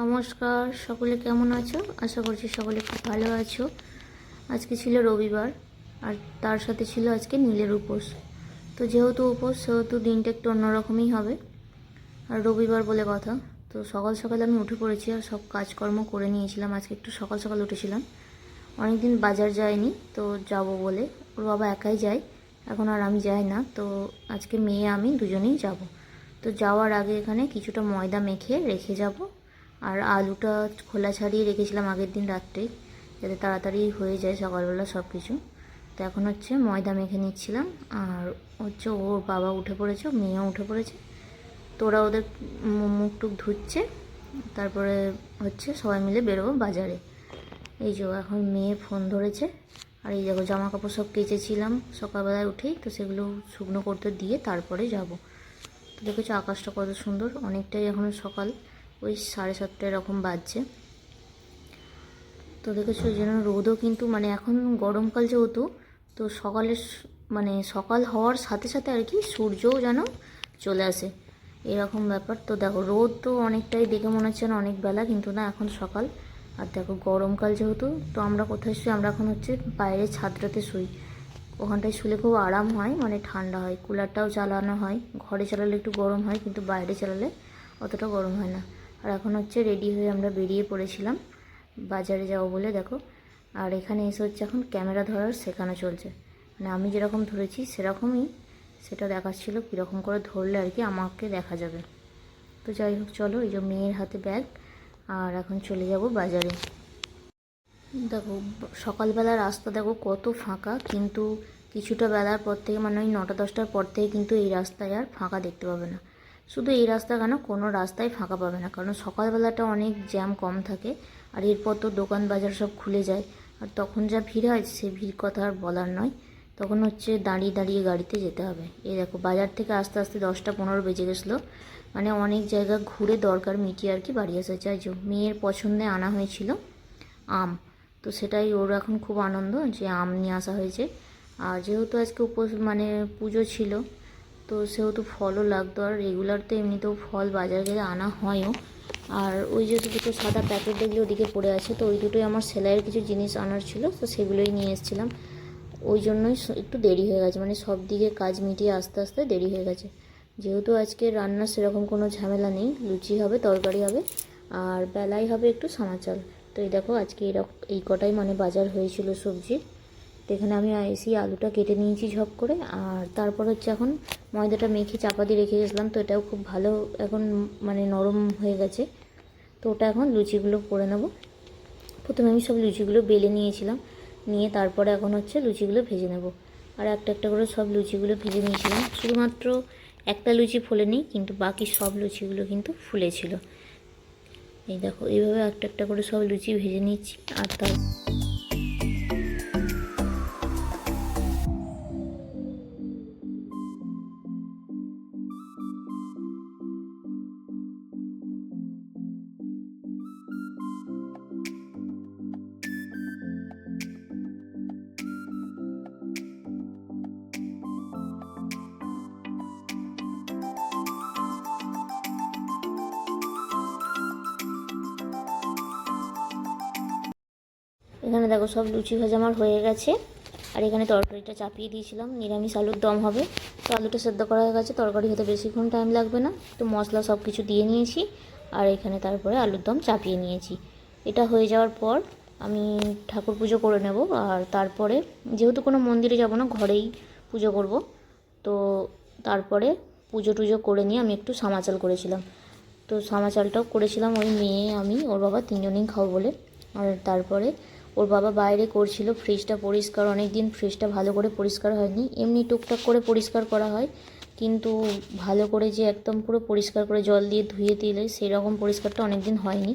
নমস্কার, সকলে কেমন আছো? আশা করছি সকলে খুব ভালো আছো। আজকে ছিল রবিবার, আর তার সাথে ছিল আজকে নীলের উপোস। তো যেহেতু উপোস সেহেতু দিনটা একটু অন্যরকমই হবে, আর রবিবার বলে কথা। তো সকাল সকাল আমি উঠে পড়েছি আর সব কাজকর্ম করে নিয়েছিলাম। আজকে একটু সকাল সকাল উঠেছিলাম, অনেকদিন বাজার যায়নি, তো যাব বলে। ওর বাবা একাই যায়, এখন আর আমি যাই না। তো আজকে মেয়ে আমি দুজনেই যাব। তো যাওয়ার আগে এখানে কিছুটা ময়দা মেখে রেখে যাব, আর আলুটা খোলা ছাড়িয়ে রেখেছিলাম আগের দিন রাত্রেই, যাতে তাড়াতাড়ি হয়ে যায় সকালবেলা সব কিছু। তো এখন হচ্ছে ময়দা মেখে নিচ্ছিলাম, আর হচ্ছে ওর বাবা উঠে পড়েছে, মেয়েও উঠে পড়েছে। তো ওরা ওদের মুখ টুক ধুচ্ছে, তারপরে হচ্ছে সবাই মিলে বেরোবো বাজারে। এই যে এখন মেয়ে ফোন ধরেছে, আর এই দেখো জামা কাপড় সব কেচেছিলাম সকালবেলায় উঠেই, তো সেগুলো শুকনো করতে দিয়ে তারপরে যাব। তো দেখেছো আকাশটা কত সুন্দর, অনেকটাই এখনও সকাল, ওই 7:30 এরকম বাজছে। তো দেখেছো যেন রোদও কিন্তু এখন গরমকাল যেহেতু, তো সকালের সকাল হওয়ার সাথে সাথে আর কি সূর্যও যেন চলে আসে, এরকম ব্যাপার। তো দেখো রোদ তো অনেকটাই, দেখে মনে হচ্ছে না অনেক বেলা, কিন্তু না এখন সকাল। আর দেখো গরমকাল যেহেতু, তো আমরা কোথায় শুই, আমরা এখন হচ্ছে বাইরে ছাদটাতে শুই। ওখানটায় শুলে খুব আরাম হয়, ঠান্ডা হয়, কুলারটাও চালানো হয়। ঘরে চালালে একটু গরম হয়, কিন্তু বাইরে চালালে অতটা গরম হয় না। আর এখন হচ্ছে রেডি হয়ে আমরা বেরিয়ে পড়েছিলাম বাজারে যাবো বলে, দেখো। আর এখানে এসে হচ্ছে এখন ক্যামেরা ধরার শেখানো চলছে, আমি যেরকম ধরেছি সেরকমই সেটা দেখাচ্ছিল, কীরকম করে ধরলে আর কি আমাকে দেখা যাবে। তো যাই হোক চলো, এই যে মেয়ের হাতে ব্যাগ, আর এখন চলে যাব বাজারে। দেখো সকালবেলা রাস্তা দেখো কত ফাঁকা, কিন্তু কিছুটা বেলার পর থেকে ওই 9টা-10টার পর থেকে কিন্তু এই রাস্তায় আর ফাঁকা দেখতে পাবে না। শুধু এই রাস্তা কেন, কোনো রাস্তায় ফাঁকা পাবে না, কারণ সকালবেলাটা অনেক জ্যাম কম থাকে। আর এরপর তো দোকান বাজার সব খুলে যায়, আর তখন যা ভিড় হয় সে ভিড় কথা আর বলার নয়। তখন হচ্ছে দাঁড়িয়ে দাঁড়িয়ে গাড়িতে যেতে হবে। এই দেখো বাজার থেকে আস্তে আস্তে 10টা 15 বেজে গেছিলো, অনেক জায়গা ঘুরে দরকার মিটিয়ে আর কি বাড়ি এসে চাই। যে মেয়ের পছন্দে আনা হয়েছিল আম, তো সেটাই ওর এখন খুব আনন্দ যে আম নিয়ে আসা হয়েছে। আর যেহেতু আজকে পুজো ছিল, তো সেহেতু ফলও লাগতো, আর রেগুলার তো এমনিতেও ফল বাজার গেলে আনা হয়ও। আর ওই যে দুটো সাদা প্যাকেট দেখলে ওদিকে পড়ে আছে, তো ওই দুটোই আমার সেলাইয়ের কিছু জিনিস আনার ছিল, তো সেগুলোই নিয়ে এসেছিলাম। ওই জন্যই একটু দেরি হয়ে গেছে, সব দিকে কাজ মিটিয়ে আস্তে আস্তে দেরি হয়ে গেছে। যেহেতু আজকে রান্নার সেরকম কোনো ঝামেলা নেই, লুচি হবে, তরকারি হবে, আর বেলায় হবে একটু সানা চাল। তো এই দেখো আজকে এই কটাই বাজার হয়েছিল সবজি। তো এখানে আমি এসে আলুটা কেটে নিয়েছি ঝপ করে, আর তারপর হচ্ছে এখন ময়দাটা মেখে চাপা দিয়ে রেখে গেছিলাম, তো এটাও খুব ভালো এখন নরম হয়ে গেছে। তো ওটা এখন লুচিগুলো করে নেব। প্রথমে আমি সব লুচিগুলো বেলে নিয়েছিলাম, নিয়ে তারপরে এখন হচ্ছে লুচিগুলো ভেজে নেব। আর একটা একটা করে সব লুচিগুলো ভেজে নিয়েছিলাম, শুধুমাত্র একটা লুচি ফোলেনি, কিন্তু বাকি সব লুচিগুলো কিন্তু ফুলেছিল। এই দেখো এইভাবে একটা একটা করে সব লুচি ভেজে নিচ্ছি। আর তার এখানে দেখো সব লুচি ভাজা আমার হয়ে গেছে। আর এখানে তরকারিটা চাপিয়ে দিয়েছিলাম, নিরামিষ আলুর দম হবে। তো আলুটা সেদ্ধ করা হয়ে গেছে, তরকারি হতে বেশিক্ষণ টাইম লাগবে না। তো মশলা সব কিছু দিয়ে নিয়েছি, আর এখানে তারপরে আলুর দম চাপিয়ে নিয়েছি। এটা হয়ে যাওয়ার পর আমি ঠাকুর পুজো করে নেব। আর তারপরে যেহেতু কোনো মন্দিরে যাব না, ঘরেই পুজো করব, তো তারপরে পুজো টুজো করে নিয়ে আমি একটু সামা চাল করেছিলাম। তো সামা চালটাও করেছিলাম ওই মেয়ে আমি ওর বাবা তিনজনেই খাবো বলে। আর তারপরে ওর বাবা বাইরে করছিল ফ্রিজটা পরিষ্কার, অনেক দিন ফ্রিজটা ভালো করে পরিষ্কার হয়নি। এমনি টুকটাক করে পরিষ্কার করা হয়, কিন্তু ভালো করে যে একদম পুরো পরিষ্কার করে জল দিয়ে ধুয়ে দিলে সেরকম পরিষ্কারটা অনেক দিন হয়নি।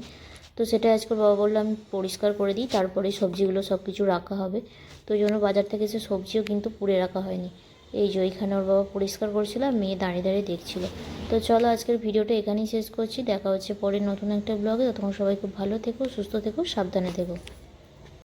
তো সেটা আজকে বাবা বললো আমি পরিষ্কার করে দিই, তারপরে সবজিগুলো সব কিছু রাখা হবে। তো ওই জন্য বাজার থেকে এসে সবজিও কিন্তু পুড়ে রাখা হয়নি। এই যে ওইখানে ওর বাবা পরিষ্কার করছিল, আর মেয়ে দাঁড়িয়ে দাঁড়িয়ে দেখছিল। তো চলো আজকের ভিডিওটা এখানেই শেষ করছি, দেখা হচ্ছে পরের নতুন একটা ব্লগে। ততক্ষণ সবাই খুব ভালো থেকো, সুস্থ থেকো, সাবধানে থেকো।